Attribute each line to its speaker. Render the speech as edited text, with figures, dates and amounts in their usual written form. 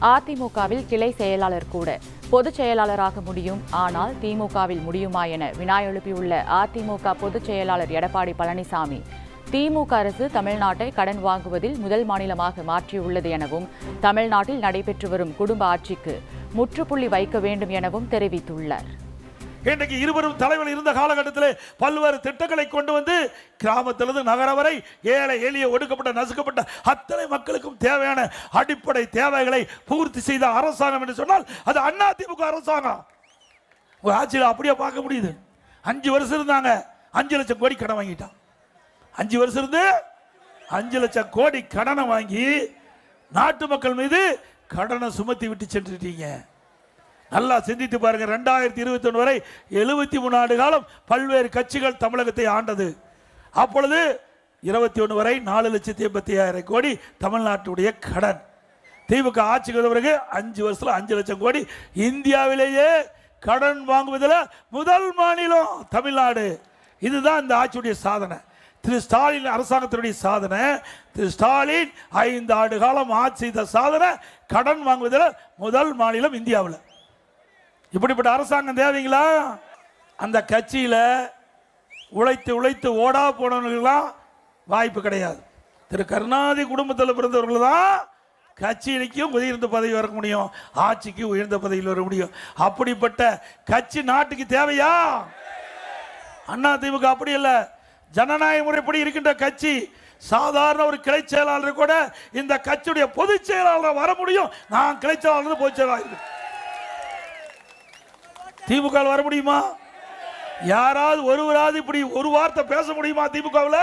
Speaker 1: அதிமுகவில் கிளை செயலாளர் கூட பொதுச் செயலாளராக முடியும், ஆனால் திமுகவில் முடியுமா என வினா எழுப்பியுள்ள அதிமுக பொதுச் செயலாளர் எடப்பாடி பழனிசாமி, திமுக அரசு தமிழ்நாட்டை கடன் வாங்குவதில் முதல் மாநிலமாக மாற்றியுள்ளது எனவும், தமிழ்நாட்டில் நடைபெற்று வரும் குடும்ப ஆட்சிக்கு முற்றுப்புள்ளி வைக்க வேண்டும் எனவும் தெரிவித்துள்ளார்.
Speaker 2: இன்றைக்கு இருவரும் தலைவர் இருந்த காலகட்டத்தில் பல்வேறு திட்டங்களை கொண்டு வந்து கிராமத்திலிருந்து நகர வரை ஏழை எளிய ஒடுக்கப்பட்ட நசுக்கப்பட்ட அத்தனை மக்களுக்கும் தேவையான அடிப்படை தேவைகளை பூர்த்தி செய்த அரசாங்கம் என்று சொன்னால் அது அதிமுக அரசாங்கம். ஆட்சியில் அப்படியே பார்க்க முடியுது. 5 வருஷம் இருந்தாங்க, 5 லட்சம் கோடி கடன் வாங்கிட்டான். 5 வருஷம் இருந்து 5 லட்சம் கோடி கடனை வாங்கி நாட்டு மக்கள் மீது கடனை சுமத்தி விட்டு சென்றுட்டீங்க. நல்லா சிந்தித்து பாருங்க. 2021 வரை 73 ஆண்டு காலம் பல்வேறு கட்சிகள் தமிழகத்தை ஆண்டது. அப்பொழுது 21 வரை 4,85,000 கோடி தமிழ்நாட்டுடைய கடன். திமுக ஆட்சிக்கு பிறகு 5 வருஷத்துல 5 லட்சம் கோடி. இந்தியாவிலேயே கடன் வாங்குவதில் முதல் மாநிலம் தமிழ்நாடு. இதுதான் இந்த ஆட்சியுடைய சாதனை. திரு ஸ்டாலின் அரசாங்கத்தினுடைய சாதனை. திரு ஸ்டாலின் 5 ஆண்டு காலம் ஆட்சி செய்த சாதனை கடன் வாங்குவதில் முதல் மாநிலம் இந்தியாவில். இப்படிப்பட்ட அரசாங்கம் தேவைங்களா? அந்த கட்சியில் உழைத்து உழைத்து ஓடா போனவர்களுக்கெல்லாம் வாய்ப்பு கிடையாது. திரு கருணாநிதி குடும்பத்தில் பிறந்தவர்கள் தான் கட்சியிலைக்கும் உயர்ந்த பதவி வர முடியும், ஆட்சிக்கு உயர்ந்த பதவியில் வர முடியும். அப்படிப்பட்ட கட்சி நாட்டுக்கு தேவையா? அண்ணா திமுக அப்படி இல்லை. ஜனநாயக முறைப்படி இருக்கின்ற கட்சி. சாதாரண ஒரு கிளை செயலாளர் கூட இந்த கட்சியுடைய பொதுச் செயலாளர் வர முடியும். நான் கிளை செயலாளர் பொதுச் செயலாளர் திமுக வர முடியுமா? யாராவது ஒருவராது இப்படி ஒரு வார்த்தை பேச முடியுமா திமுகவில்?